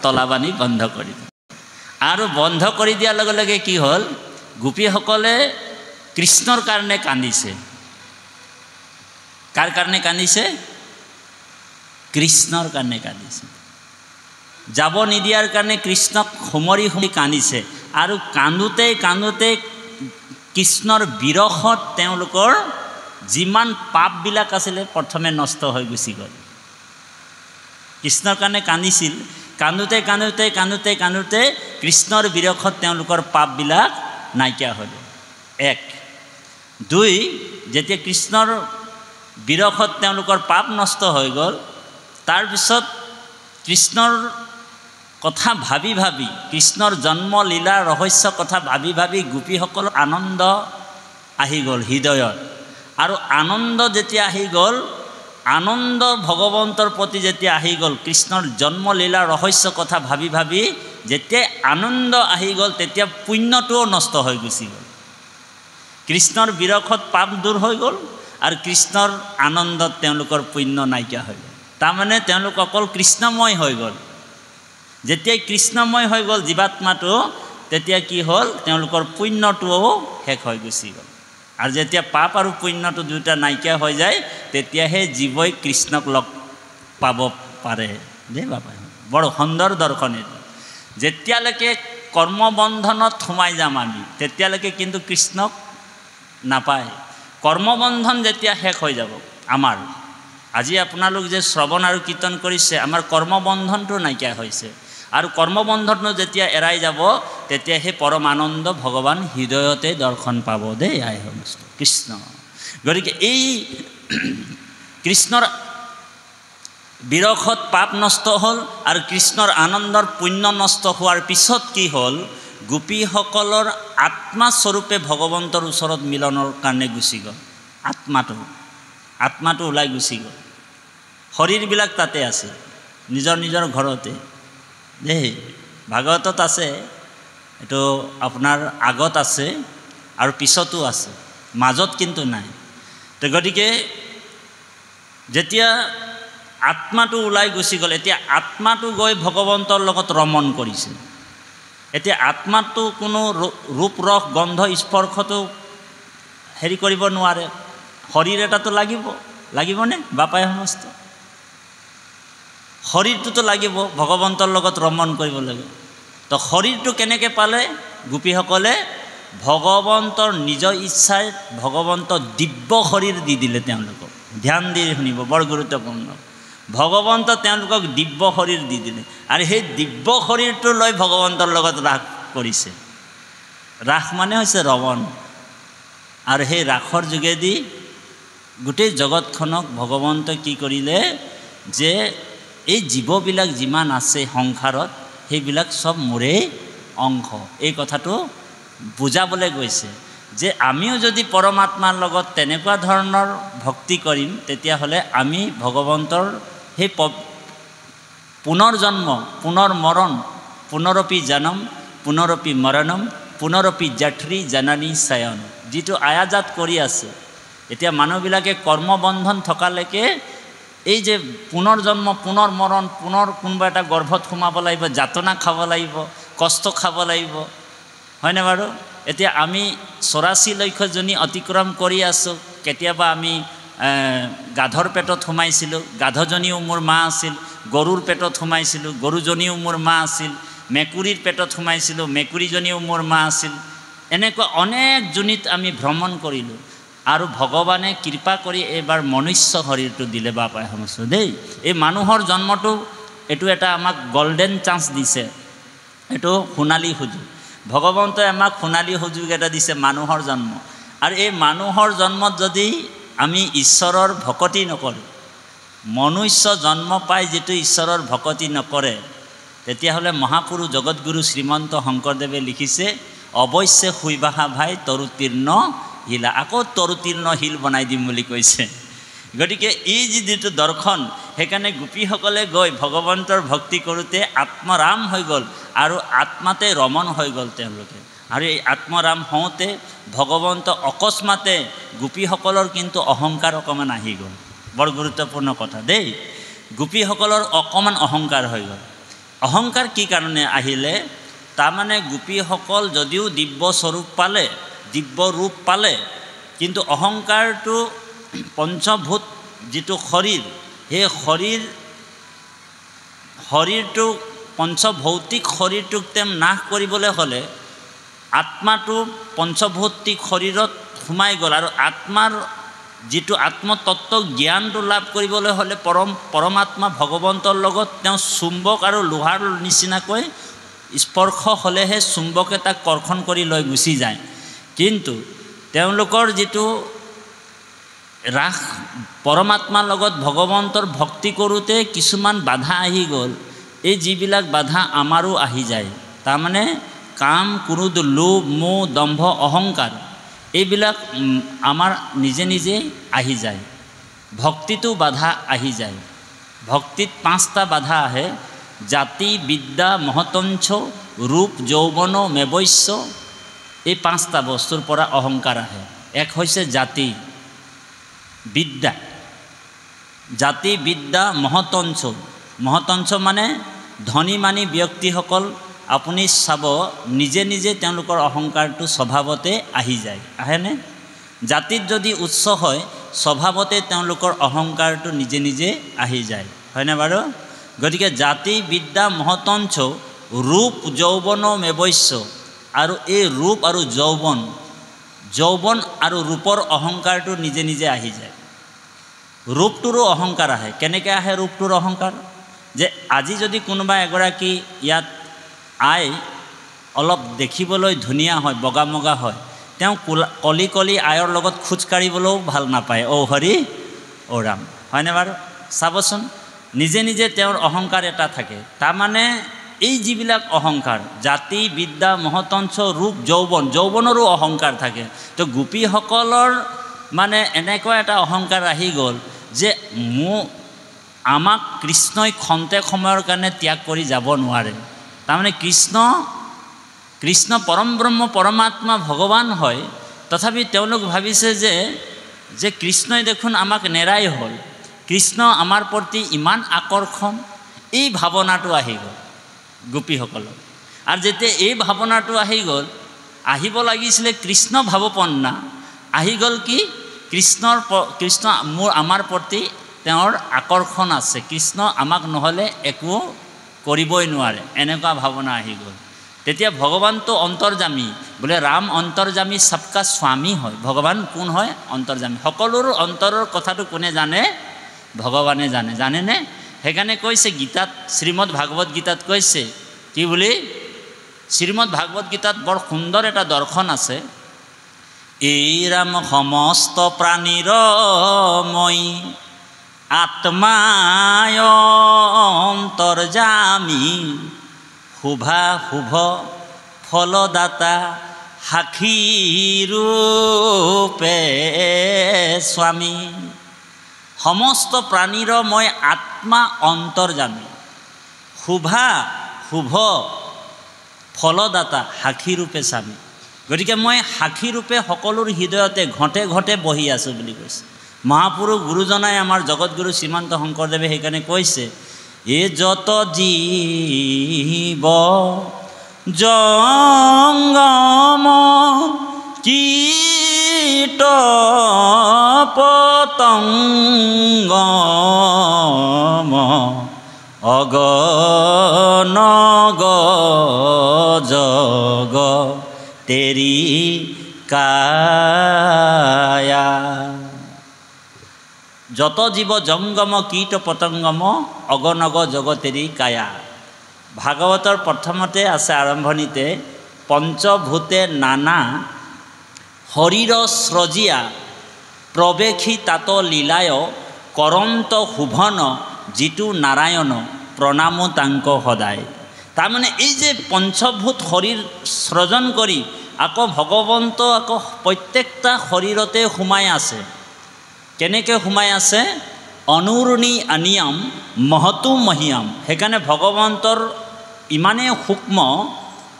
তলাবানি বন্ধ কৰি দিলে আৰু বন্ধ কৰি দিয়াৰ লগে লগে কি হ'ল গোপীসকলে কৃষ্ণৰ কাৰণে কান্দিছে কাৰ কাৰণে কান্দিছে কৃষ্ণৰ কাৰণে কান্দিছে যাব নিদিয়াৰ কাৰণে কৃষ্ণক সমৰি সমৰি কান্দিছে আৰু কান্দোতে কান্দোতে কৃষ্ণৰ বিৰহত তেওঁলোকৰ যিমান পাপবিলাক আছিলে প্ৰথমে নষ্ট হৈ গুচি গ'ল কৃষ্ণৰ কাৰণে কান্দিছিল কান্দোতে কান্দোতে কান্দোতে কান্দোতে কৃষ্ণৰ বিৰহত তেওঁলোকৰ পাপবিলাক নাইকিয়া হ'ল এক দুই যেতিয়া কৃষ্ণৰ বিৰহত তেওঁলোকৰ পাপ নষ্ট হৈ গ'ল তাৰপিছত কৃষ্ণৰ কথা ভাবি ভাবি কৃষ্ণৰ জন্ম লীলা ৰহস্য কথা ভাবি ভাবি গোপীসকলৰ আনন্দ আহি গ'ল হৃদয়ত আৰু আনন্দ যেতিয়া আহি গ'ল আনন্দ ভগৱন্তৰ প্ৰতি যেতিয়া আহি গ'ল কৃষ্ণৰ জন্ম লীলা ৰহস্য কথা ভাবি ভাবি যেতিয়া আনন্দ আহি গ'ল তেতিয়া পুণ্যটোও নষ্ট হৈ গুচি গ'ল কৃষ্ণৰ বিৰহত পাপ দূৰ হৈ গ'ল আৰু কৃষ্ণৰ আনন্দত তেওঁলোকৰ পুণ্য নাইকিয়া হৈ গ'ল তাৰমানে তেওঁলোক অকল কৃষ্ণময় হৈ গ'ল যেতিয়াই কৃষ্ণময় হৈ গ'ল জীৱাত্মাটো তেতিয়া কি হ'ল তেওঁলোকৰ পুণ্যটোও শেষ হৈ গুচি গ'ল আৰু যেতিয়া পাপ আৰু পুণ্যটো দুটা নাইকিয়া হৈ যায় তেতিয়াহে জীৱই কৃষ্ণক লগ পাব পাৰে দেই বাবা বৰ সুন্দৰ দৰ্শন এইটো যেতিয়ালৈকে কৰ্মবন্ধনত সোমাই যাম আমি তেতিয়ালৈকে কিন্তু কৃষ্ণক নাপায় কৰ্মবন্ধন যেতিয়া শেষ হৈ যাব আমাৰ আজি আপোনালোক যে শ্ৰৱণ আৰু কীৰ্তন কৰিছে আমাৰ কৰ্মবন্ধনটো নাইকিয়া হৈছে আৰু কৰ্মবন্ধনটো যেতিয়া এৰাই যাব তেতিয়া সেই পৰম আনন্দ ভগৱান হৃদয়তে দৰ্শন পাব দেই আই সমস্ত কৃষ্ণ গতিকে এই কৃষ্ণৰ বিৰহত পাপ নষ্ট হ'ল আৰু কৃষ্ণৰ আনন্দৰ পুণ্য নষ্ট হোৱাৰ পিছত কি হ'ল গোপীসকলৰ আত্মাস্বৰূপে ভগৱন্তৰ ওচৰত মিলনৰ কাৰণে গুচি গ'ল আত্মাটো ওলাই গুচি গ'ল শৰীৰবিলাক তাতে আছে নিজৰ নিজৰ ঘৰতে দেই ভাগৱতত আছে এইটো আপোনাৰ আগত আছে আৰু পিছতো আছে মাজত কিন্তু নাই তো গতিকে যেতিয়া আত্মাটো ওলাই গুচি গ'ল এতিয়া আত্মাটো গৈ ভগৱন্তৰ লগত ৰমণ কৰিছে এতিয়া আত্মাটো কোনো ৰূপ ৰস গন্ধ স্পৰ্শটো হেৰি কৰিব নোৱাৰে শৰীৰ এটাতো লাগিবনে বাপাই সমস্ত শৰীৰটোতো লাগিব ভগৱন্তৰ লগত ৰমণ কৰিব লাগে তো শৰীৰটো কেনেকৈ পালে গোপীসকলে ভগৱন্তৰ নিজৰ ইচ্ছাই ভগৱন্তৰ দিব্য শৰীৰ দি দিলে তেওঁলোকক ধ্যান দি শুনিব বৰ গুৰুত্বপূৰ্ণ ভগৱন্ত তেওঁলোকক দিব্য শৰীৰ দি দিলে আৰু সেই দিব্য শৰীৰটো লৈ ভগৱন্তৰ লগত ৰাস কৰিছে ৰাস মানে হৈছে ৰমণ আৰু সেই ৰাসৰ যোগেদি গোটেই জগতখনক ভগৱন্তই কি কৰিলে যে এই জীৱবিলাক যিমান আছে সংসাৰত সেইবিলাক চব মোৰেই অংশ এই কথাটো বুজাবলৈ গৈছে যে আমিও যদি পৰমাত্মাৰ লগত তেনেকুৱা ধৰণৰ ভক্তি কৰিম তেতিয়াহ'লে আমি ভগৱন্তৰ সেই পুনৰ জন্ম পুনৰ মৰণ পুনৰপি জনম পুনৰপি মৰণম পুনৰপি জঠৰী জননী শয়ন যিটো আয়াজাত কৰি আছে এতিয়া মানুহবিলাকে কৰ্মবন্ধন থকালৈকে এই যে পুনৰ জন্ম পুনৰ মৰণ পুনৰ কোনোবা এটা গৰ্ভত সোমাব লাগিব যাতনা খাব লাগিব কষ্ট খাব লাগিব হয়নে বাৰু এতিয়া আমি 84 লক্ষজনী অতিক্ৰম কৰি আছোঁ কেতিয়াবা আমি গাধৰ পেটত সোমাইছিলোঁ গাধজনীও মোৰ মা আছিল গৰুৰ পেটত সোমাইছিলোঁ গৰুজনীও মোৰ মা আছিল মেকুৰীৰ পেটত সোমাইছিলোঁ মেকুৰীজনীও মোৰ মা আছিল এনেকুৱা অনেক জনীত আমি ভ্ৰমণ কৰিলোঁ আৰু ভগৱানে কৃপা কৰি এইবাৰ মনুষ্য শৰীৰটো দিলে বাপাই সমস্ত দেই এই মানুহৰ জন্মটো এইটো এটা আমাক গোল্ডেন চান্স দিছে এইটো সোণালী সুযোগ ভগৱন্তই আমাক সোণালী সুযোগ এটা দিছে মানুহৰ জন্ম আৰু এই মানুহৰ জন্মত যদি আমি ঈশ্বৰৰ ভকতি নকৰোঁ মনুষ্য জন্ম পাই যিটো ঈশ্বৰৰ ভকতি নকৰে তেতিয়াহ'লে মহাপুৰুষ জগতগুৰু শ্ৰীমন্ত শংকৰদেৱে লিখিছে অৱশ্যে শুইবাহা ভাই তৰুতীৰ্ণ শিলা আকৌ তৰুতীৰ্ণ শিল বনাই দিম বুলি কৈছে গতিকে এই যিটো দৰ্শন সেইকাৰণে গোপীসকলে গৈ ভগৱন্তৰ ভক্তি কৰোঁতে আত্মৰাম হৈ গ'ল আৰু আত্মাতে ৰমণ হৈ গ'ল তেওঁলোকে আৰু এই আত্মৰাম হওঁতে ভগৱন্ত অকস্মাতে গোপীসকলৰ কিন্তু অহংকাৰ অকণমান আহি গ'ল বৰ গুৰুত্বপূৰ্ণ কথা দেই গোপীসকলৰ অকণমান অহংকাৰ হৈ গ'ল অহংকাৰ কি কাৰণে আহিলে? তাৰমানে গোপীসকল যদিও দিব্য স্বৰূপ পালে, দিব্য ৰূপ পালে, কিন্তু অহংকাৰটো পঞ্চভূত যিটো শৰীৰ, সেই শৰীৰটো পঞ্চভৌতিক শৰীৰটোক তেওঁ নাশ কৰিবলৈ হ'লে আত্মাটো পঞ্চভৌতিক শৰীৰত সোমাই গ'ল, আৰু আত্মাৰ যিটো আত্মতত্ত্ব জ্ঞানটো লাভ কৰিবলৈ হ'লে পৰমাত্মা ভগৱন্তৰ লগত তেওঁ চুম্বক আৰু লোহাৰ নিচিনাকৈ স্পৰ্শ হ'লেহে চুম্বকে তাক কৰ্ষণ কৰি লৈ গুচি যায়। কিন্তু তেওঁলোকৰ যিটো ৰাস পৰমাত্মাৰ লগত ভগৱন্তৰ ভক্তি কৰোঁতে কিছুমান বাধা আহি গ'ল। এই যিবিলাক বাধা আমাৰো আহি যায়, তাৰমানে কাম, ক্ৰোধ, লোভ, মোহ, দম্ভ, অহংকাৰ, এইবিলাক আমাৰ নিজে নিজে আহি যায়। ভক্তিতো বাধা আহি যায়। ভক্তিত 5টা বাধা আহে: জাতি, বিদ্যা, মহতঞ্চ, ৰূপ, যৌৱন, মেবস্য। এই 5টা বস্তুৰ পৰা অহংকাৰ আহে। এক হৈছে জাতি, বিদ্যা, জাতি, বিদ্যা, মহতঞ্চ। মহতঞ্চ মানে ধনী মানী ব্যক্তিসকল, আপুনি চাব নিজে নিজে তেওঁলোকৰ অহংকাৰটো স্বভাৱতে আহি যায়, আহেনে? জাতিত যদি উচ্চ হয়, স্বভাৱতে তেওঁলোকৰ অহংকাৰটো নিজে নিজে আহি যায়, হয়নে বাৰু? গতিকে জাতি, বিদ্যা, মহতঞ্চ, ৰূপ, যৌৱন, মেবস্য। আৰু এই ৰূপ আৰু যৌৱন আৰু ৰূপৰ অহংকাৰটো নিজে নিজে আহি যায়। ৰূপটোৰো অহংকাৰ আহে। কেনেকৈ আহে ৰূপটোৰ অহংকাৰ? যে আজি যদি কোনোবা এগৰাকী ইয়াত আই অলপ দেখিবলৈ ধুনীয়া হয়, বগা মগা হয়, তেওঁ কলি কলি আইৰ লগত খোজ কাঢ়িবলৈও ভাল নাপায়। অ' হৰি, অ' ৰাম, হয়নে বাৰু? চাবচোন, নিজে নিজে তেওঁৰ অহংকাৰ এটা থাকে। তাৰমানে এই যিবিলাক অহংকাৰ, জাতি, বিদ্যা, মহতঞ্চ, ৰূপ, যৌৱনৰো অহংকাৰ থাকে। তো গোপীসকলৰ মানে এনেকুৱা এটা অহংকাৰ আহি গ'ল যে আমাক কৃষ্ণই খন্তেক সময়ৰ কাৰণে ত্যাগ কৰি যাব নোৱাৰে। তাৰমানে কৃষ্ণ পৰম ব্ৰহ্ম, পৰমাত্মা, ভগৱান হয়, তথাপি তেওঁলোক ভাবিছে যে কৃষ্ণই দেখোন আমাক নেৰাই হ'ল, কৃষ্ণ আমাৰ প্ৰতি ইমান আকৰ্ষণ। এই ভাৱনাটো আহি গ'ল গোপীসকলৰ। আৰু যেতিয়া এই ভাৱনাটো আহি গ'ল, আহিব লাগিছিলে কৃষ্ণ ভাৱপন্না, আহি গ'ল কি কৃষ্ণ আমাৰ প্ৰতি তেওঁৰ আকৰ্ষণ আছে, কৃষ্ণ আমাক নহ'লে একো কৰিবই নোৱাৰে, এনেকুৱা ভাৱনা আহি গ'ল। তেতিয়া ভগৱানটো অন্তৰ্যামী, বোলে ৰাম অন্তৰ্যামী, সবকা স্বামী হয়। ভগৱান কোন হয়? অন্তৰ্যামী। সকলোৰে অন্তৰৰ কথাটো কোনে জানে? ভগৱানে জানে, জানেনে? সেইকাৰণে কৈছে গীতাত, শ্ৰীমদ ভাগৱত গীতাত কৈছে কি বুলি? শ্ৰীমদ ভাগৱত গীতাত বৰ সুন্দৰ এটা দৰ্শন আছে। এই ৰাম সমস্ত প্ৰাণীৰ মই, আত্মায় অন্তৰ্যামী, শুভা শুভ ফলদাতা, সাক্ষী ৰূপে স্বামী। সমস্ত প্ৰাণীৰ মই আত্মা অন্তৰ্যামী, শুভা শুভ ফলদাতা, সাক্ষী ৰূপে স্বামী। গতিকে মই সাক্ষী ৰূপে সকলোৰে হৃদয়তে ঘটে ঘটে বহি আছোঁ বুলি কৈছে মহাপুৰুষ গুৰুজনাই। আমাৰ জগতগুৰু শ্ৰীমন্ত শংকৰদেৱে সেইকাৰণে কৈছে, এ যত জীৱ জংগম কীট পতংগম, অগণগ জগ তেৰি কায়া। যত জীৱ জংগম কীট পতংগম, অগণগ জগতেৰি কায়া। ভাগৱতৰ প্ৰথমতে আছে আৰম্ভণিতে, পঞ্চভূতে নানা শৰীৰ স্ৰজিয়া, প্ৰৱেশী তাত লীলায়, কৰন্ত শোভন যিটো নাৰায়ণ, প্ৰণাম তাংক সদায়। তাৰমানে এই যে পঞ্চভূত শৰীৰ সৃজন কৰি আকৌ ভগৱন্ত আকৌ প্ৰত্যেকটা শৰীৰতে সোমাই আছে। কেনেকৈ সোমাই আছে? অনুৰণি আনিয়াম মহতো মহিয়াম। সেইকাৰণে ভগৱন্তৰ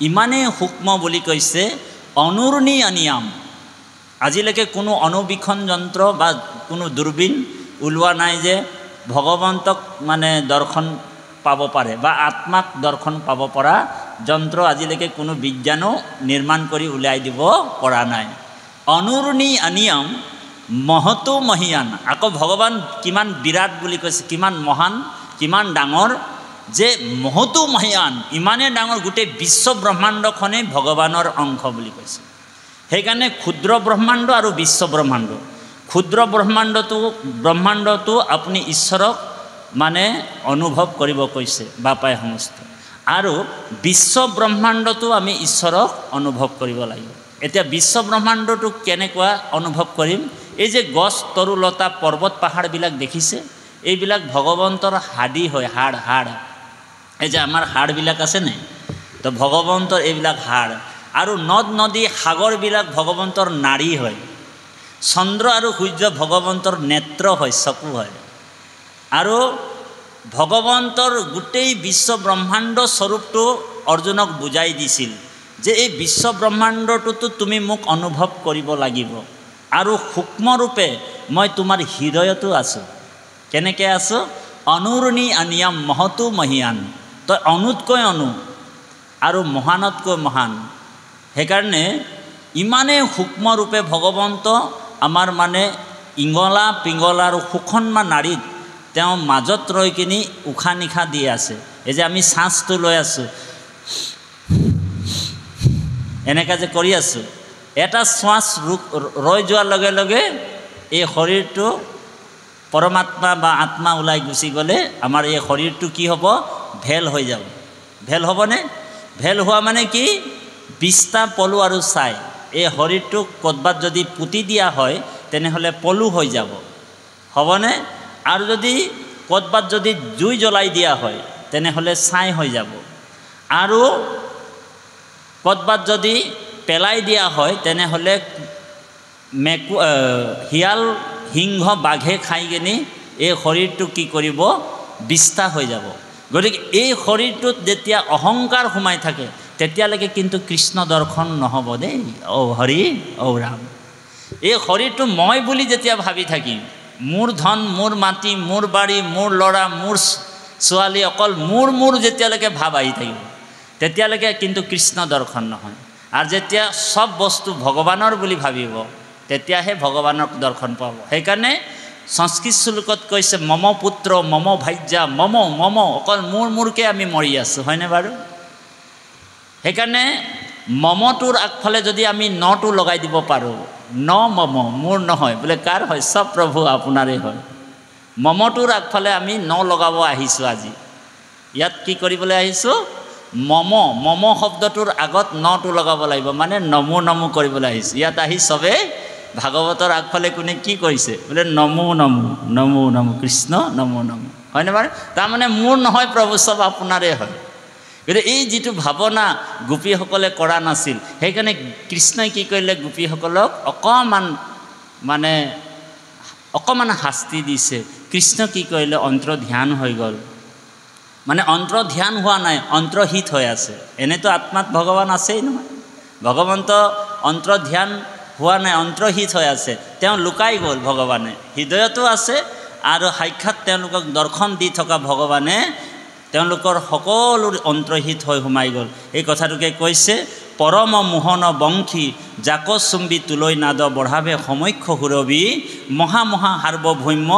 ইমানেই সূক্ষ্ম বুলি কৈছে, অনুৰণি আনিয়াম। আজিলৈকে কোনো অনুবীক্ষণ যন্ত্ৰ বা কোনো দূৰবীণ ওলোৱা নাই যে ভগৱন্তক মানে দৰ্শন পাব পাৰে বা আত্মাক দৰ্শন পাব পৰা যন্ত্ৰ আজিলৈকে কোনো বিজ্ঞানো নিৰ্মাণ কৰি উলিয়াই দিব পৰা নাই। অনুৰণি আনিয়ম মহতো মহিয়ান। আকৌ ভগৱান কিমান বিৰাট বুলি কৈছে, কিমান মহান, কিমান ডাঙৰ, যে মহতো মহিয়ান, ইমানেই ডাঙৰ গোটেই বিশ্ব ব্ৰহ্মাণ্ডখনেই ভগৱানৰ অংশ বুলি কৈছে। সেইকাৰণে ক্ষুদ্ৰ ব্ৰহ্মাণ্ড আৰু বিশ্ব ব্ৰহ্মাণ্ড, ক্ষুদ্ৰ ব্ৰহ্মাণ্ডটো আপুনি ঈশ্বৰক মানে অনুভৱ কৰিব কৈছে বাপাই সমস্ত, আৰু বিশ্ব ব্ৰহ্মাণ্ডটো আমি ঈশ্বৰক অনুভৱ কৰিব লাগিব। এতিয়া বিশ্ব ব্ৰহ্মাণ্ডটো কেনেকুৱা অনুভৱ কৰিম? এই যে গছ তৰুলতা পৰ্বত পাহাৰবিলাক দেখিছে, এইবিলাক ভগৱন্তৰ হাড়ি হয়, হাড়। এই যে আমাৰ হাড়বিলাক আছে নাই, তো ভগৱন্তৰ এইবিলাক হাড়। আৰু নদ নদী সাগৰবিলাক ভগৱন্তৰ নাড়ী হয়। চন্দ্ৰ আৰু সূৰ্য ভগৱন্তৰ নেত্ৰ হয়, চকু হয়। আৰু ভগৱন্তৰ গোটেই বিশ্ব ব্ৰহ্মাণ্ড স্বৰূপটো অৰ্জুনক বুজাই দিছিল যে এই বিশ্ব ব্ৰহ্মাণ্ডটোতো তুমি মোক অনুভৱ কৰিব লাগিব, আৰু সূক্ষ্মৰূপে মই তোমাৰ হৃদয়তো আছোঁ। কেনেকৈ আছোঁ? অনুৰণি আনিয়াম মহতো মহিয়ান। তই অনুতকৈ অনু আৰু মহানতকৈ মহান। সেইকাৰণে ইমানেই সূক্ষ্মৰূপে ভগৱন্ত আমাৰ মানে ইঙলা পিঙলা আৰু সুষন্মা নাড়ীত তেওঁ মাজত ৰৈ কিনি উশাহ নিশাহ দি আছে। এই যে আমি শ্বাসটো লৈ আছোঁ, এনেকৈ যে কৰি আছোঁ, এটা শ্বাস ৰৈ যোৱাৰ লগে লগে এই শৰীৰটো পৰমাত্মা বা আত্মা ওলাই গুচি গ'লে আমাৰ এই শৰীৰটো কি হ'ব? ভেল হৈ যাব। ভেল হ'বনে? ভেল হোৱা মানে কি? বিষ্টা পলু আৰু ছাই। এই শৰীৰটোক ক'ৰবাত যদি পুতি দিয়া হয় তেনেহ'লে পলু হৈ যাব, হ'বনে? আৰু যদি ক'ৰবাত যদি জুই জ্বলাই দিয়া হয় তেনেহ'লে ছাই হৈ যাব। আৰু ক'ৰবাত যদি পেলাই দিয়া হয় তেনেহ'লে শিয়াল সিংহ বাঘে খাই কিনি এই শৰীৰটো কি কৰিব? বিষ্টা হৈ যাব। গতিকে এই শৰীৰটোত যেতিয়া অহংকাৰ সোমাই থাকে তেতিয়ালৈকে কিন্তু কৃষ্ণ দৰ্শন নহ'ব দেই। ঔ হৰি ঔ ৰাম। এই শৰীৰটো মই বুলি যেতিয়া ভাবি থাকিম, মোৰ ধন, মোৰ মাটি, মোৰ বাৰী, মোৰ ল'ৰা, মোৰ ছোৱালী, অকল মোৰ যেতিয়ালৈকে ভাৱ আহি থাকিব তেতিয়ালৈকে কিন্তু কৃষ্ণ দৰ্শন নহয়। আৰু যেতিয়া চব বস্তু ভগৱানৰ বুলি ভাবিব তেতিয়াহে ভগৱানক দৰ্শন পাব। সেইকাৰণে সংস্কৃত শ্লোকত কৈছে মম পুত্ৰ মম ভাজ্যা মম, অকল মোৰকৈ আমি মৰি আছোঁ, হয়নে বাৰু? সেইকাৰণে মমটোৰ আগফালে যদি আমি নটো লগাই দিব পাৰোঁ, ন মম, মোৰ নহয় বোলে, কাৰ হয়? চব প্ৰভু আপোনাৰে হয়। মমটোৰ আগফালে আমি ন লগাব আহিছোঁ আজি। ইয়াত কি কৰিবলৈ আহিছোঁ? মম শব্দটোৰ আগত নটো লগাব লাগিব, মানে নমো কৰিবলৈ আহিছোঁ। ইয়াত আহি চবেই ভাগৱতৰ আগফালে কোনে কি কৰিছে? বোলে নমো কৃষ্ণ নমো, হয়নে বাৰু? তাৰমানে মোৰ নহয় প্ৰভু, চব আপোনাৰে হয়। গতিকে এই যিটো ভাৱনা গোপীসকলে কৰা নাছিল, সেইকাৰণে কৃষ্ণই কি কৰিলে? গোপীসকলক অকণমান শাস্তি দিছে। কৃষ্ণ কি কৰিলে? অন্তৰ্ধ্যান হৈ গ'ল। মানে অন্তৰ্ধ্যান হোৱা নাই, অন্তৰ্হিত হৈ আছে। এনেতো আত্মাত ভগৱান আছেই নহয়, ভগৱন্ত অন্তৰ্ধ্যান হোৱা নাই, অন্তৰ্হিত হৈ আছে। তেওঁ লুকাই গ'ল ভগৱানে, হৃদয়তো আছে। আৰু সাক্ষাৎ তেওঁলোকক দৰ্শন দি থকা ভগৱানে তেওঁলোকৰ সকলো অন্তৰ্হিত হৈ সোমাই গ'ল। এই কথাটোকে কৈছে পৰম মোহন বংশী জাক চুম্বি তুলৈ নাদ বঢ়াবে সমক্ষ সুৰবি মহা সাৰ্বভৌম্য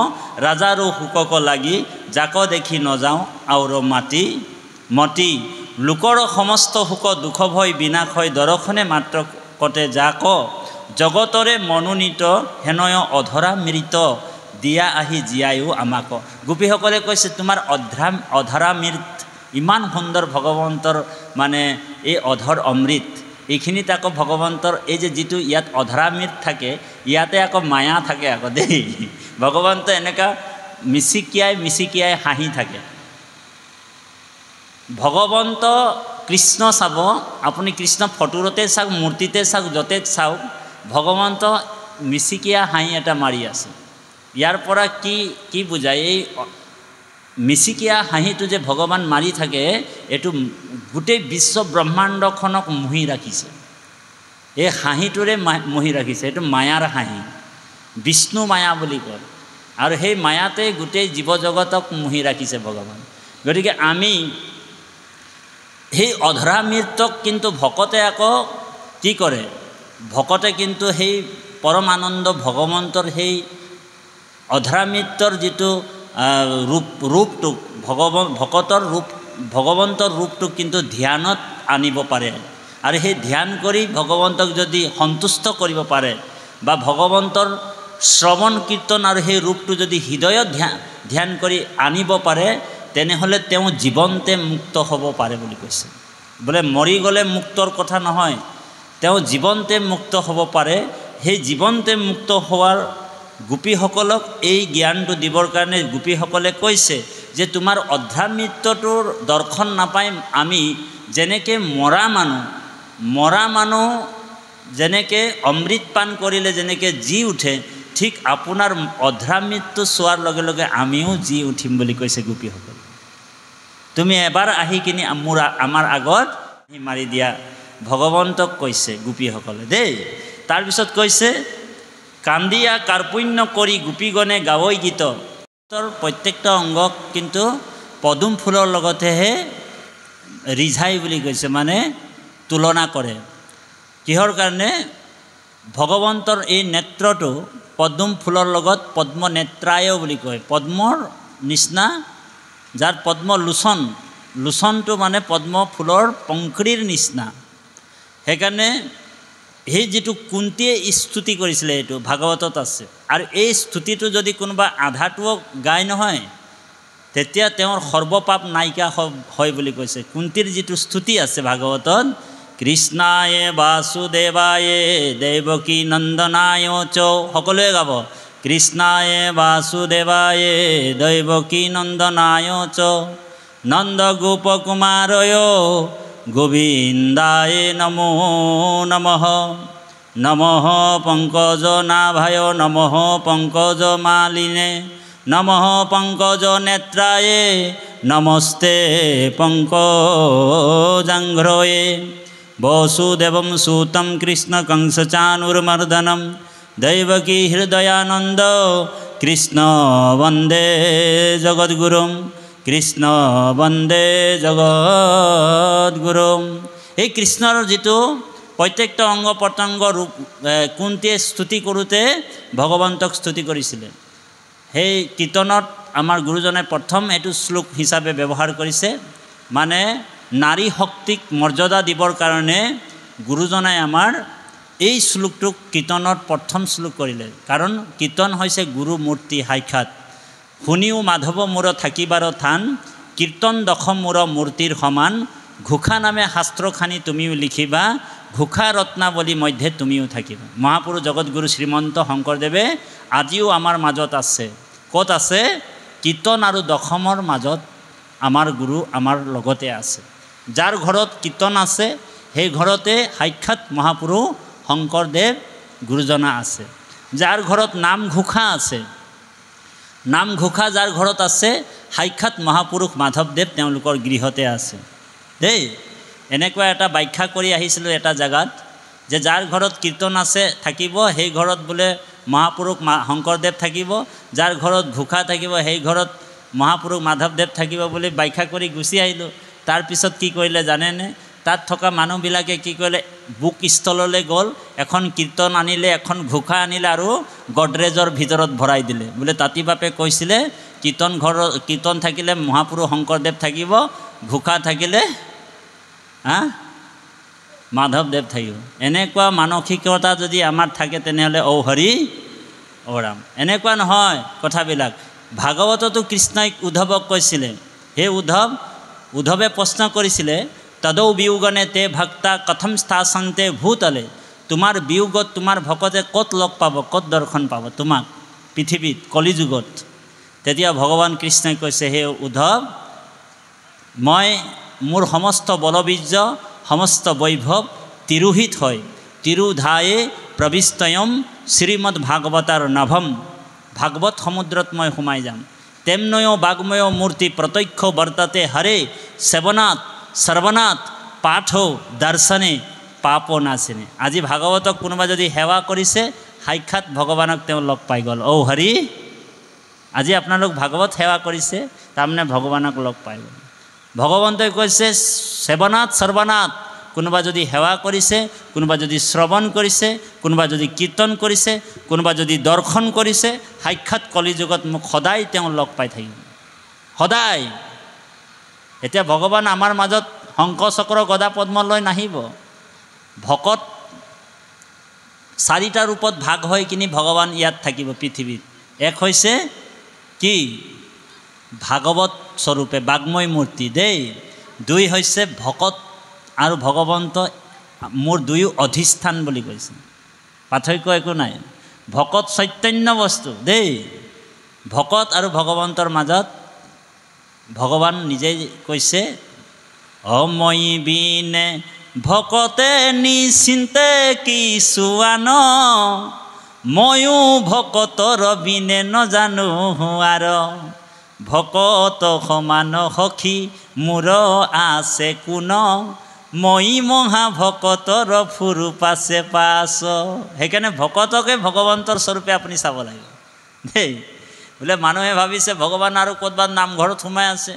ৰাজাৰো শোকক লাগি জাক দেখি নযাওঁ আউৰ মতি লোকৰ সমস্ত শোক দুখ ভয় বিনাশ হয় দৰ্শনে মাত্ৰ কতে জাক জগতৰে মনোনীত হেনয় অধৰা মৃত দিয়া আহি জীয়ায়ো আমাক। গোপীসকলে কৈছে তোমাৰ অধৰা মৃত, ইমান সুন্দৰ ভগৱন্তৰ মানে এই অধৰ অমৃত। এইখিনিত আকৌ ভগৱন্তৰ এই যে যিটো ইয়াত অধৰা মৃত থাকে, ইয়াতে আকৌ মায়া থাকে আকৌ দেই। ভগৱন্ত এনেকুৱা মিচিকিয়াই হাঁহি থাকে। ভগৱন্ত কৃষ্ণ চাব আপুনি, কৃষ্ণ ফটোতে চাওক, মূৰ্তিতে চাওক, য'তে চাওক, ভগৱন্ত মিচিকিয়া হাঁহি এটা মাৰি আছে। ইয়াৰ পৰা কি বুজায়? এই মিচিকিয়া হাঁহিটো যে ভগৱান মাৰি থাকে, এইটো গোটেই বিশ্ব ব্ৰহ্মাণ্ডখনক মুহি ৰাখিছে। এই হাঁহিটোৰে মুহি ৰাখিছে। এইটো মায়াৰ হাঁহি, বিষ্ণু মায়া বুলি কয়। আৰু সেই মায়াতে গোটেই জীৱ জগতক মুহি ৰাখিছে ভগৱান। গতিকে আমি সেই অধৰা মৃত্যক কিন্তু ভকতে আকৌ কি কৰে, ভকতে কিন্তু সেই পৰম আনন্দ ভগৱন্তৰ সেই অধৰা মৃত্যৰ যিটো ৰূপটোক ভকতৰ ৰূপ ভগৱন্তৰ ৰূপটোক কিন্তু ধ্যানত আনিব পাৰে। আৰু সেই ধ্যান কৰি ভগৱন্তক যদি সন্তুষ্ট কৰিব পাৰে বা ভগৱন্তৰ শ্ৰৱণ কীৰ্তন আৰু সেই ৰূপটো যদি হৃদয়ত ধ্যান কৰি আনিব পাৰে, তেনেহ'লে তেওঁ জীৱন্তে মুক্ত হ'ব পাৰে বুলি কৈছে। বোলে মৰি গ'লে মুক্তৰ কথা নহয়, তেওঁ জীৱন্তে মুক্ত হ'ব পাৰে। সেই জীৱন্তে মুক্ত হোৱাৰ গোপীসকলক এই জ্ঞানটো দিবৰ কাৰণে গোপীসকলে কৈছে যে তোমাৰ অধৰা মৃত্যটোৰ দৰ্শন নাপাই আমি যেনেকৈ মৰা মানুহ যেনেকৈ অমৃত পান কৰিলে যেনেকৈ জি উঠে, ঠিক আপোনাৰ অধৰা মৃত্যু চোৱাৰ লগে লগে আমিও জি উঠিম বুলি কৈছে গোপীসকল। তুমি এবাৰ আহি কিনি আমাৰ আগত মাৰি দিয়া, ভগৱন্তক কৈছে গোপীসকলে দেই। তাৰপিছত কৈছে কান্দিয়া কাৰ্পুণ্য কৰি গোপীগণে গাৱৈ গীত। প্ৰত্যেকটা অংগক কিন্তু পদুম ফুলৰ লগতেহে ৰিঝাই বুলি কৈছে, মানে তুলনা কৰে। কিহৰ কাৰণে? ভগৱন্তৰ এই নেত্ৰটো পদুম ফুলৰ লগত পদ্ম নেত্ৰায় বুলি কয়। পদ্মৰ নিচিনা, যাৰ পদ্ম লোচনটো মানে পদ্ম ফুলৰ পংখুৰিৰ নিচিনা। সেইকাৰণে সেই যিটো কুন্তীয়ে স্তুতি কৰিছিলে এইটো ভাগৱতত আছে। আৰু এই স্তুতিটো যদি কোনোবা আধাটোও গায় নহয়, তেতিয়া তেওঁৰ সৰ্বপাপ নাইকিয়া হয় বুলি কৈছে। কুন্তীৰ যিটো স্তুতি আছে ভাগৱতত, কৃষ্ণায় বাসুদেৱায়ে দেৱকী নন্দনায় চ, সকলোৱে গাব, কৃষ্ণায় বাসুদেৱায়ে দেৱকী নন্দনায় চ, নন্দ গোপ কুমাৰয় গোবিন্দায় নমো নমঃ, নমঃ পংকজ নাভায় নমঃ পংকজ মালিনে, নমঃ পংকজ নেত্রায়ে নমস্তে পঙ্কজাঙ্ঘ্রয়ে, বসুদেবম সুতম কৃষ্ণ কংস চানুর্মর্দনম, দৈবকী হৃদয়ানন্দ কৃষ্ণ বন্দে জগদ্গুরুম, কৃষ্ণ বন্দে জগদ্গুরুম। এই কৃষ্ণৰ যিটো প্ৰত্যেকটা অংগ প্ৰত্যংগ ৰূপ কুন্তীয়ে স্তুতি কৰোঁতে ভগৱন্তক স্তুতি কৰিছিলে। সেই কীৰ্তনত আমাৰ গুৰুজনে প্ৰথম এইটো শ্লোক হিচাপে ব্যৱহাৰ কৰিছে, মানে নাৰী শক্তিক মৰ্যাদা দিবৰ কাৰণে গুৰুজনাই আমাৰ এই শ্লোকটোক কীৰ্তনত প্ৰথম শ্লোক কৰিলে। কাৰণ কীৰ্তন হৈছে গুৰু মূৰ্তি সাক্ষাৎ। শুনিও মাধৱ মূৰ থাকিবাৰ থান, কীৰ্তন দশম মূৰ মূৰ্তিৰ সমান, ঘোষা নামে শাস্ত্ৰখানি তুমিও লিখিবা, ঘোষা ৰত্নাৱলী মধ্যে তুমিও থাকিবা। মহাপুৰুষ জগতগুৰু শ্ৰীমন্ত শংকৰদেৱে আজিও আমাৰ মাজত আছে। ক'ত আছে? কীৰ্তন আৰু দশমৰ মাজত আমাৰ গুৰু আমাৰ লগতে আছে। যাৰ ঘৰত কীৰ্তন আছে সেই ঘৰতে সাক্ষাৎ মহাপুৰুষ শংকৰদেৱ গুৰুজনা আছে। যাৰ ঘৰত নামঘোষা আছে, নামঘোষা যাৰ ঘৰত আছে, সাক্ষাৎ মহাপুৰুষ মাধৱদেৱ তেওঁলোকৰ গৃহতে আছে দেই। এনেকুৱা এটা ব্যাখ্যা কৰি আহিছিলোঁ এটা জেগাত, যে যাৰ ঘৰত কীৰ্তন আছে থাকিব, সেই ঘৰত বোলে মহাপুৰুষ শংকৰদেৱ থাকিব, যাৰ ঘৰত ঘোষা থাকিব সেই ঘৰত মহাপুৰুষ মাধৱদেৱ থাকিব বুলি ব্যাখ্যা কৰি গুচি আহিলোঁ। তাৰপিছত কি কৰিলে জানেনে? তাত থকা মানুহবিলাকে কি কৰিলে, বুক ষ্টললৈ গ'ল, এখন কীৰ্তন আনিলে, এখন ঘোষা আনিলে আৰু গডৰেজৰ ভিতৰত ভৰাই দিলে। বোলে তাঁতি বাপে কৈছিলে কীৰ্তন থাকিলে মহাপুৰুষ শংকৰদেৱ থাকিব, ঘোষা থাকিলে মাধৱদেৱ থাকিব। এনেকুৱা মানসিকতা যদি আমাৰ থাকে তেনেহ'লে ঔ হৰি ঔ ৰাম। এনেকুৱা নহয় কথাবিলাক। ভাগৱততো কৃষ্ণই উদ্ধৱক কৈছিলে, হে উদ্ধৱে প্ৰশ্ন কৰিছিলে, তদৌ বিয়োগনে তে ভক্তা কথম স্থাসন্তে ভূতলে, তোমাৰ বিয়োগত তোমাৰ ভকতে ক'ত লগ পাব, ক'ত দৰ্শন পাব তোমাক পৃথিৱীত কলিযুগত? তেতিয়া ভগৱান কৃষ্ণই কৈছে, হে উদ্ধৱ, মই মোৰ সমস্ত বলবীৰ্য সমস্ত বৈভৱ তিৰোহিত হয়, তিৰোধায়ে প্ৰবিষ্টয়ম শ্ৰীমদ ভাগৱতাৰ নভম, ভাগৱত সমুদ্ৰত মই সোমাই যাম। তেমনয় বাগ্ময় মূৰ্তি প্ৰত্যক্ষ বৰ্তাতে হৰে, সেৱনাথ সৰ্বনাথ পাঠ দৰ্শনে পাপ নাশিনে। আজি ভাগৱতক কোনোবা যদি সেৱা কৰিছে, সাক্ষাৎ ভগৱানক তেওঁ লগ পাই গ'ল। ঔ হৰি, আজি আপোনালোক ভাগৱত সেৱা কৰিছে, তাৰমানে ভগৱানক লগ পাই গ'ল। ভগৱন্তই কৈছে সেৱনাথ সৰ্বনাথ, কোনোবা যদি সেৱা কৰিছে, কোনোবা যদি শ্ৰৱণ কৰিছে, কোনোবা যদি কীৰ্তন কৰিছে, কোনোবা যদি দৰ্শন কৰিছে, সাক্ষাৎ কলিযুগত মোক সদায় তেওঁ লগ পাই থাকিব, সদায়। এতিয়া ভগৱান আমাৰ মাজত শংখ চক্ৰ গদা পদ্ম লৈ নাহিব। ভকত 4টা ৰূপত ভাগ হৈ কিনি ভগৱান ইয়াত থাকিব পৃথিৱীত। এক হৈছে কি? ভাগৱত স্বৰূপে বাগ্ময় মূৰ্তি দেই। 2 হৈছে ভকত আৰু ভগৱন্ত মোৰ দুয়ো অধিষ্ঠান বুলি কৈছে, পাৰ্থক্য একো নাই। ভকত চৈতন্য বস্তু দেই। ভকত আৰু ভগৱন্তৰ মাজত ভগৱান নিজেই কৈছে, অময়ি বিনে ভকতে নিচিন্তে কিছু আন, ময়ো ভকতৰ বিনে নজানো আৰ, ভকত সমান সখী মোৰ আছে কোন, মই মহা ভকতৰ ফুৰু পাছে পাছ। সেইকাৰণে ভকতকে ভগৱন্তৰ স্বৰূপে আপুনি চাব লাগিব দেই। বোলে মানুহে ভাবিছে ভগৱান আৰু ক'ৰবাত নামঘৰত সোমাই আছে,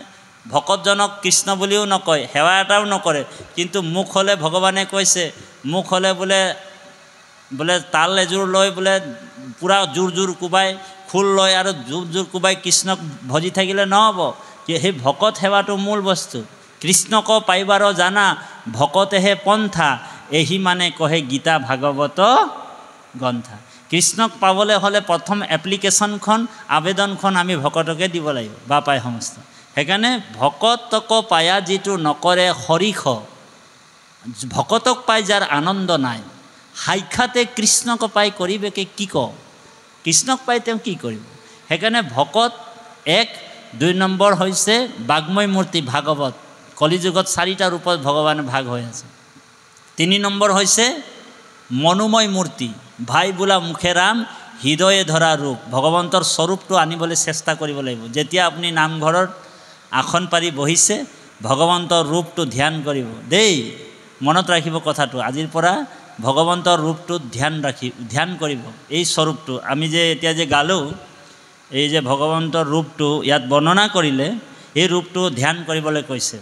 ভকতজনক কৃষ্ণ বুলিও নকয়, সেৱা এটাও নকৰে, কিন্তু মুখ হ'লে ভগৱানে কৈছে, মুখ হ'লে বোলে তাল এযোৰ লৈ বোলে পূৰা জোৰ জোৰ কোবাই, খোল লৈ আৰু জোৰ জোৰ কোবাই কৃষ্ণক ভজি থাকিলে নহ'ব। সেই ভকত সেৱাটো মূল বস্তু। কৃষ্ণক পাইবাৰ জানা ভকতেহে পন্থা, এহি মানে কহে গীতা ভাগৱত গ্ৰন্থা। কৃষ্ণক পাবলৈ হ'লে প্ৰথম এপ্লিকেশ্যনখন, আবেদনখন আমি ভকতকে দিব লাগিব, বা পাই সমস্ত। সেইকাৰণে ভকতক পায়া যিটো নকৰে হৰিষ, ভকতক পাই যাৰ আনন্দ নাই, সাক্ষাতে কৃষ্ণক পাই কৰিবেকে কি ক? কৃষ্ণক পাই তেওঁ কি কৰিব? সেইকাৰণে ভকত 1, 2 নম্বৰ হৈছে বাগ্ময় মূৰ্তি ভাগৱত। কলিযুগত 4টা ৰূপত ভগৱানে ভাগ হৈ আছে। 3 নম্বৰ হৈছে মনোময় মূৰ্তি, ভাই বোলা মুখে ৰাম, হৃদয়ে ধৰা ৰূপ। ভগৱন্তৰ স্বৰূপটো আনিবলৈ চেষ্টা কৰিব লাগিব। যেতিয়া আপুনি নামঘৰত আসন পাৰি বহিছে, ভগৱন্তৰ ৰূপটো ধ্যান কৰিব দেই। মনত ৰাখিব কথাটো, আজিৰ পৰা ভগৱন্তৰ ৰূপটো ধ্যান কৰিব। এই স্বৰূপটো আমি যে এতিয়া যে গালোঁ, এই যে ভগৱন্তৰ ৰূপটো ইয়াত বৰ্ণনা কৰিলে, এই ৰূপটো ধ্যান কৰিবলৈ কৈছে।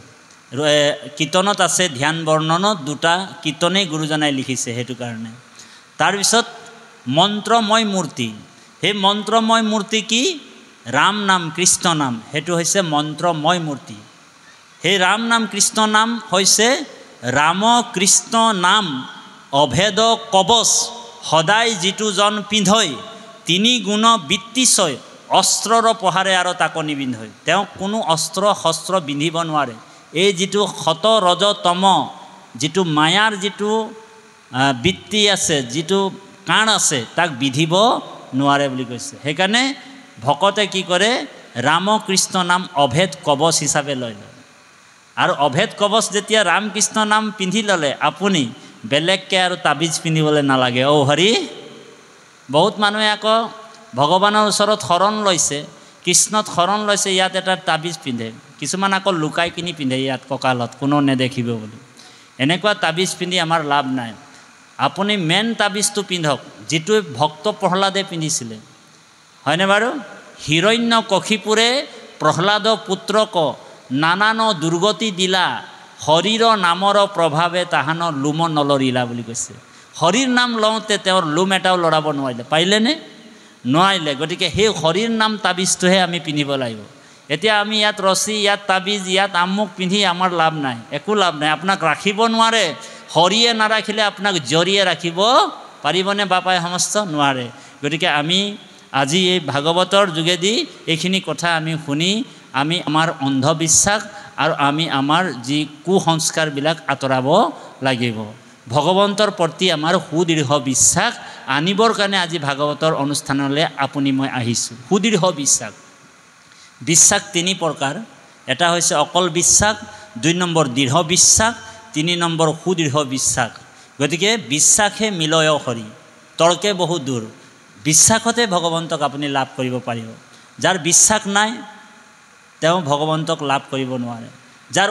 কীৰ্তনত আছে ধ্যান বৰ্ণনত 2টা কীৰ্তনেই গুৰুজনাই লিখিছে, সেইটো কাৰণে। তাৰপিছত মন্ত্ৰময় মূৰ্তি। সেই মন্ত্ৰময় মূৰ্তি কি? ৰাম নাম কৃষ্ণ নাম, সেইটো হৈছে মন্ত্ৰময় মূৰ্তি। সেই ৰাম নাম কৃষ্ণ নাম হৈছে ৰাম কৃষ্ণ নাম অভেদ কবচ, সদায় যিটো জন পিন্ধৈ, 3 গুণ বৃত্তিছয়, অস্ত্ৰৰ পহাৰে আৰু তাক নিবিন্ধৈ। তেওঁ কোনো অস্ত্ৰ শস্ত্ৰ পিন্ধিব নোৱাৰে। এই যিটো সত ৰজ তম, যিটো মায়াৰ যিটো বৃত্তি আছে, যিটো কাণ আছে, তাক বিধিব নোৱাৰে বুলি কৈছে। সেইকাৰণে ভকতে কি কৰে? ৰাম কৃষ্ণ নাম অভেদ কবচ হিচাপে লৈ লয়। আৰু অভেদ কবচ যেতিয়া ৰাম কৃষ্ণ নাম পিন্ধি ল'লে, আপুনি বেলেগকৈ আৰু তাবিজ পিন্ধিবলৈ নালাগে। অ' হৰি। বহুত মানুহে আকৌ ভগৱানৰ ওচৰত শৰণ লৈছে, কৃষ্ণত শৰণ লৈছে, ইয়াত এটা তাবিজ পিন্ধে। কিছুমান আকৌ লুকাই কিনি পিন্ধে ইয়াত কঁকালত, কোনো নেদেখিব বুলি। এনেকুৱা তাবিজ পিন্ধি আমাৰ লাভ নাই। আপুনি মেইন তাবিজটো পিন্ধক, যিটো ভক্ত প্ৰহ্লাদে পিন্ধিছিলে, হয়নে বাৰু? হিৰণ্য কশিপুৰে প্ৰহ্লাদ পুত্ৰক নানান দুৰ্গতি দিলা, হৰিৰ নামৰ প্ৰভাৱে তাহান লোম নলৰিলা বুলি কৈছে। হৰিৰ নাম লওঁতে তেওঁৰ লোম এটাও লৰাব নোৱাৰিলে। পাৰিলেনে? নোৱাৰিলে। গতিকে সেই হৰিৰ নাম তাবিজটোহে আমি পিন্ধিব লাগিব। এতিয়া আমি ইয়াত ৰছী, ইয়াত তাবিজ, ইয়াত আমুক পিন্ধি আমাৰ লাভ নাই, একো লাভ নাই। আপোনাক ৰাখিব নোৱাৰে। হৰিয়ে নাৰাখিলে আপোনাক জৰিয়ে ৰাখিব পাৰিবনে বাপাই সমস্ত? নোৱাৰে। গতিকে আমি আজি এই ভাগৱতৰ যোগেদি এইখিনি কথা আমি শুনি আমি আমাৰ অন্ধবিশ্বাস আৰু আমি আমাৰ যি কুসংস্কাৰবিলাক আঁতৰাব লাগিব। ভগৱন্তৰ প্ৰতি আমাৰ সুদৃঢ় বিশ্বাস আনিবৰ কাৰণে আজি ভাগৱতৰ অনুষ্ঠানলৈ আপুনি মই আহিছোঁ। সুদৃঢ় বিশ্বাস। বিশ্বাস 3 প্ৰকাৰ। এটা হৈছে অকল বিশ্বাস, 2 নম্বৰ দৃঢ় বিশ্বাস, 3 নম্বৰ সুদৃঢ় বিশ্বাস। গতিকে বিশ্বাসে মিলয় হৰি, তৰ্কে বহু দূৰ। বিশ্বাসতে ভগৱন্তক আপুনি লাভ কৰিব পাৰিব। যাৰ বিশ্বাস নাই তেওঁ ভগৱন্তক লাভ কৰিব নোৱাৰে। যাৰ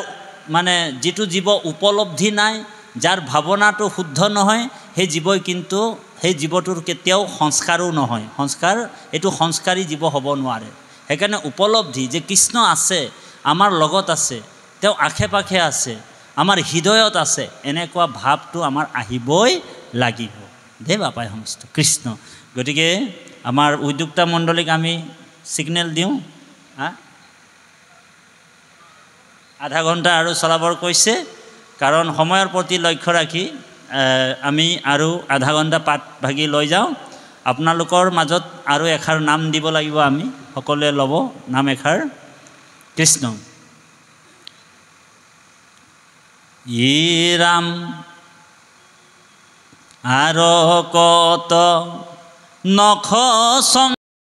মানে যিটো জীৱ উপলব্ধি নাই, যাৰ ভাৱনাটো শুদ্ধ নহয়, সেই জীৱই কিন্তু সেই জীৱটোৰ কেতিয়াও সংস্কাৰো নহয়। সংস্কাৰ এইটো সংস্কাৰী জীৱ হ'ব নোৱাৰে। সেইকাৰণে উপলব্ধি যে কৃষ্ণ আছে, আমাৰ লগত আছে, তেওঁ আশে পাশে আছে, আমাৰ হৃদয়ত আছে, এনেকুৱা ভাৱটো আমাৰ আহিবই লাগিব। দে বাপাই সমস্ত কৃষ্ণ। গতিকে আমাৰ উদ্যোক্তা মণ্ডলীক আমি ছিগনেল দিওঁ, আধা ঘণ্টা আৰু চলাবৰ কৈছে, কাৰণ সময়ৰ প্ৰতি লক্ষ্য ৰাখি আমি আৰু আধা ঘণ্টা পাত ভাগি লৈ যাওঁ। আপোনালোকৰ মাজত আৰু এষাৰ নাম দিব লাগিব, আমি সকলোৱে ল'ব নাম এষাৰ, কৃষ্ণ। ই ৰাম আৰু কত নখ